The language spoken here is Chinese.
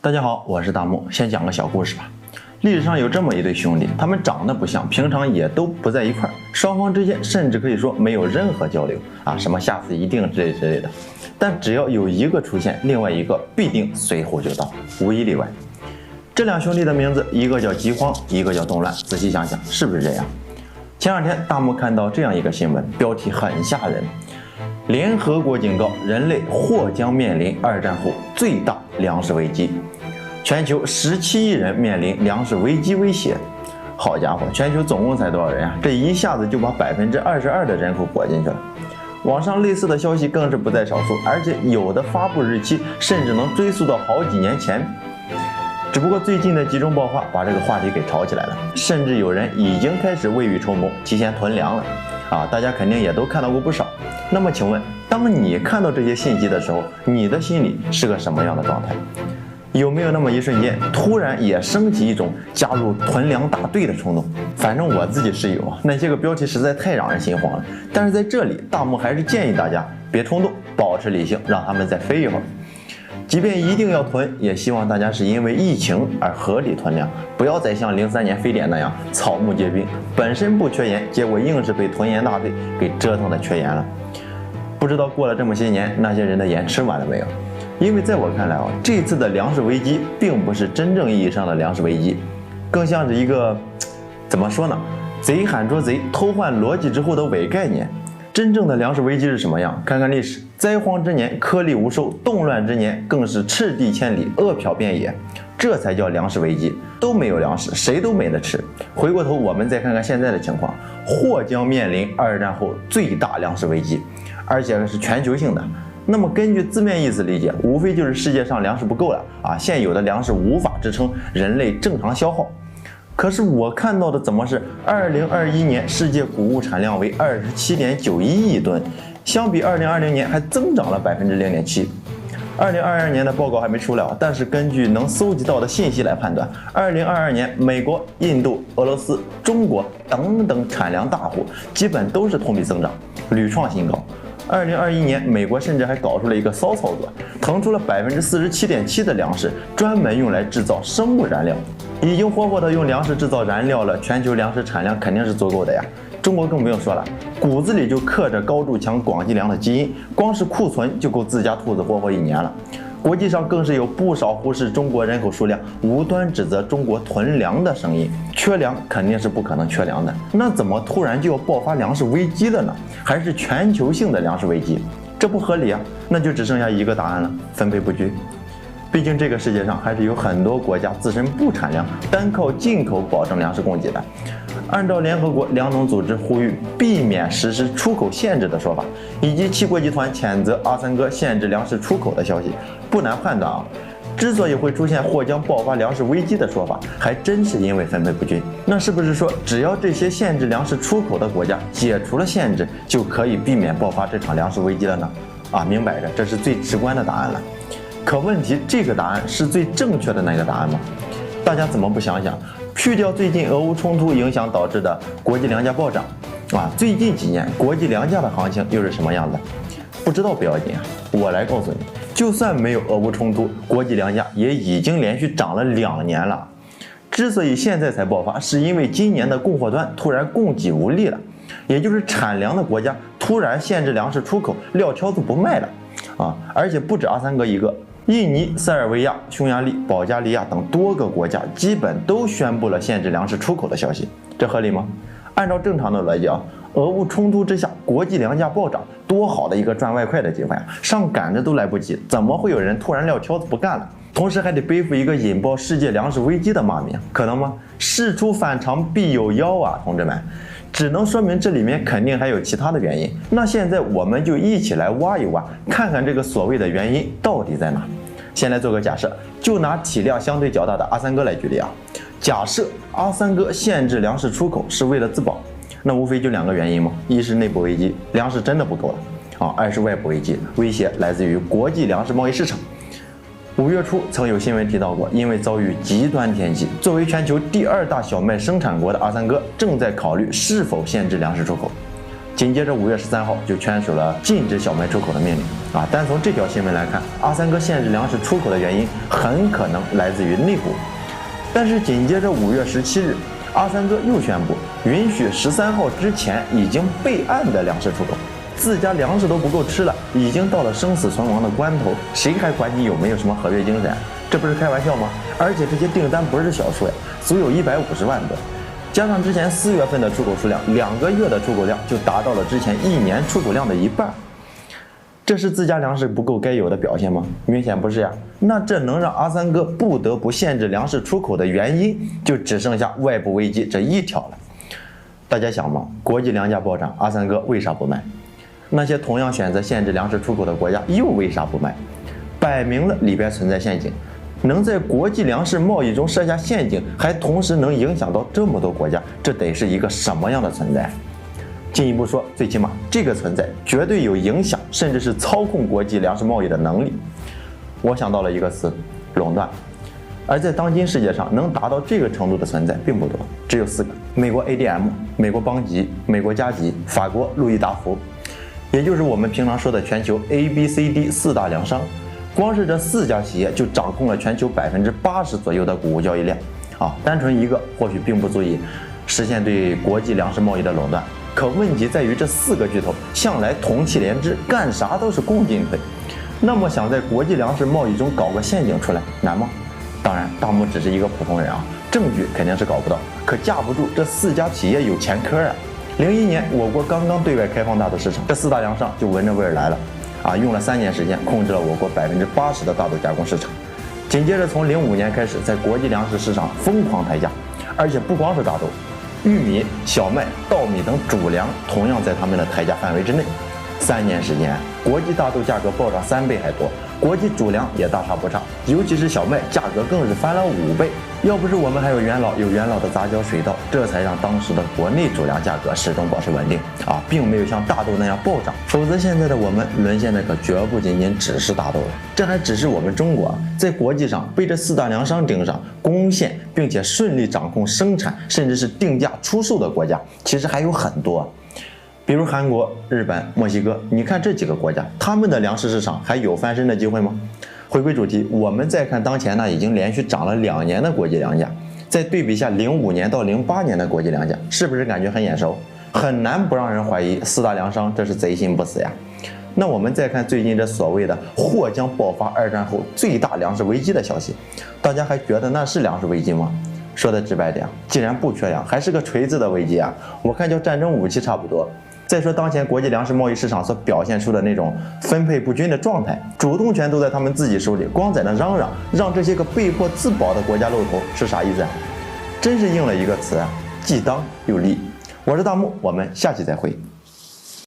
大家好，我是大木。先讲个小故事吧。历史上有这么一对兄弟，他们长得不像，平常也都不在一块儿，双方之间甚至可以说没有任何交流啊，什么下次一定之类的。但只要有一个出现，另外一个必定随后就到，无一例外。这两兄弟的名字，一个叫饥荒，一个叫动乱。仔细想想，是不是这样？前2天大木看到这样一个新闻，标题很吓人。联合国警告人类或将面临2战后最大粮食危机，全球17亿人面临粮食危机威胁。好家伙，全球总共才多少人啊？这一下子就把22%的人口裹进去了。网上类似的消息更是不在少数，而且有的发布日期甚至能追溯到好几年前。只不过最近的集中爆发把这个话题给炒起来了，甚至有人已经开始未雨绸缪，提前囤粮了。大家肯定也都看到过不少。那么请问，当你看到这些信息的时候，你的心里是个什么样的状态？有没有那么一瞬间，突然也升起一种加入囤粮大队的冲动？反正我自己是有，那些个标题实在太让人心慌了。但是在这里，大木还是建议大家别冲动，保持理性，让他们再飞一会儿。即便一定要囤，也希望大家是因为疫情而合理囤粮，不要再像03年非典那样草木皆兵，本身不缺盐，结果硬是被囤盐大队给折腾的缺盐了。不知道过了这么些年，那些人的盐吃完了没有？因为在我看来这次的粮食危机并不是真正意义上的粮食危机，更像是一个怎么说呢？贼喊捉贼，偷换逻辑之后的伪概念。真正的粮食危机是什么样？看看历史，灾荒之年颗粒无收，动乱之年更是赤地千里，饿殍遍野，这才叫粮食危机。都没有粮食，谁都没得吃。回过头我们再看看现在的情况，或将面临2战后最大粮食危机，而且是全球性的。那么根据字面意思理解，无非就是世界上粮食不够了现有的粮食无法支撑人类正常消耗。可是我看到的怎么是2021年世界谷物产量为27.91亿吨，相比2020年还增长了0.7%。2022年的报告还没出来但是根据能搜集到的信息来判断，2022年美国、印度、俄罗斯、中国等等产粮大户基本都是同比增长，屡创新高。2021年，美国甚至还搞出了一个骚操作，腾出了47.7%的粮食，专门用来制造生物燃料。已经活活的用粮食制造燃料了，全球粮食产量肯定是足够的呀。中国更不用说了，骨子里就刻着高筑墙广积粮的基因，光是库存就够自家兔子活1年了。国际上更是有不少忽视中国人口数量，无端指责中国囤粮的声音。缺粮肯定是不可能缺粮的，那怎么突然就要爆发粮食危机了呢？还是全球性的粮食危机？这不合理啊！那就只剩下一个答案了：分配不均。毕竟这个世界上还是有很多国家自身不产粮，单靠进口保证粮食供给的。按照联合国粮农组织呼吁避免实施出口限制的说法，以及七国集团谴责阿三哥限制粮食出口的消息，不难判断之所以会出现或将爆发粮食危机的说法，还真是因为分配不均。那是不是说，只要这些限制粮食出口的国家解除了限制，就可以避免爆发这场粮食危机了呢？明摆着这是最直观的答案了。可问题，这个答案是最正确的那个答案吗？大家怎么不想想，去掉最近俄乌冲突影响导致的国际粮价暴涨最近几年国际粮价的行情又是什么样子？不知道不要紧我来告诉你，就算没有俄乌冲突，国际粮价也已经连续涨了2年了。之所以现在才爆发，是因为今年的供货端突然供给无力了，也就是产粮的国家突然限制粮食出口，撂挑子不卖了而且不止阿三哥一个。印尼、塞尔维亚、匈牙利、保加利亚等多个国家基本都宣布了限制粮食出口的消息，这合理吗？按照正常的逻辑俄乌冲突之下，国际粮价暴涨，多好的一个赚外快的机会上赶着都来不及，怎么会有人突然撂挑子不干了？同时还得背负一个引爆世界粮食危机的骂名，可能吗？事出反常必有妖同志们。只能说明这里面肯定还有其他的原因。那现在我们就一起来挖一挖，看看这个所谓的原因到底在哪。先来做个假设，就拿体量相对较大的阿三哥来举例假设阿三哥限制粮食出口是为了自保，那无非就2个原因嘛，一是内部危机，粮食真的不够了二是外部危机，威胁来自于国际粮食贸易市场。5月初曾有新闻提到过，因为遭遇极端天气，作为全球第2大小麦生产国的阿三哥正在考虑是否限制粮食出口。紧接着5月13号就签署了禁止小麦出口的命令啊。单从这条新闻来看，阿三哥限制粮食出口的原因很可能来自于内部。但是紧接着5月17日，阿三哥又宣布允许13号之前已经备案的粮食出口。自家粮食都不够吃了，已经到了生死存亡的关头，谁还管你有没有什么合约精神？这不是开玩笑吗？而且这些订单不是小数呀，足有150万吨，加上之前4月份的出口数量，2个月的出口量就达到了之前1年出口量的一半。这是自家粮食不够该有的表现吗？明显不是呀。那这能让阿三哥不得不限制粮食出口的原因，就只剩下外部危机这一条了。大家想嘛，国际粮价暴涨，阿三哥为啥不卖？那些同样选择限制粮食出口的国家又为啥不卖？摆明了里边存在陷阱，能在国际粮食贸易中设下陷阱，还同时能影响到这么多国家，这得是一个什么样的存在？进一步说，最起码这个存在绝对有影响，甚至是操控国际粮食贸易的能力。我想到了一个词：垄断。而在当今世界上，能达到这个程度的存在并不多，只有4个：美国 ADM、美国邦吉、美国加吉、法国路易达福。也就是我们平常说的全球 ABCD 4大粮商，光是这4家企业就掌控了全球80%左右的谷物交易量啊！单纯一个或许并不足以实现对国际粮食贸易的垄断，可问题在于这4个巨头向来同气连枝，干啥都是共进退。那么想在国际粮食贸易中搞个陷阱出来，难吗？当然，大木只是一个普通人啊，证据肯定是搞不到，可架不住这4家企业有前科啊。01年，我国刚刚对外开放大豆市场，这4大粮商就闻着味儿来了，啊，用了3年时间控制了我国80%的大豆加工市场。紧接着从05年开始，在国际粮食市场疯狂抬价，而且不光是大豆，玉米、小麦、稻米等主粮同样在他们的抬价范围之内。3年时间，国际大豆价格暴涨3倍还多，国际主粮也大差不差，尤其是小麦价格更是翻了5倍。要不是我们还有元老的杂交水稻，这才让当时的国内主粮价格始终保持稳定啊，并没有像大豆那样暴涨。否则现在的我们沦陷的可绝不仅仅只是大豆了，这还只是我们中国在国际上被这4大粮商盯上、攻陷，并且顺利掌控生产，甚至是定价出售的国家，其实还有很多。比如韩国、日本、墨西哥，你看这几个国家，他们的粮食市场还有翻身的机会吗？回归主题，我们再看当前已经连续涨了2年的国际粮价，再对比下05年到08年的国际粮价，是不是感觉很眼熟？很难不让人怀疑4大粮商这是贼心不死呀。那我们再看最近这所谓的或将爆发2战后最大粮食危机的消息，大家还觉得那是粮食危机吗？说的直白点，既然不缺粮，还是个锤子的危机啊！我看叫战争武器差不多。再说当前国际粮食贸易市场所表现出的那种分配不均的状态，主动权都在他们自己手里，光在那嚷嚷，让这些个被迫自保的国家露头，是啥意思啊？真是应了一个词啊，既当又立。我是大木，我们下期再会。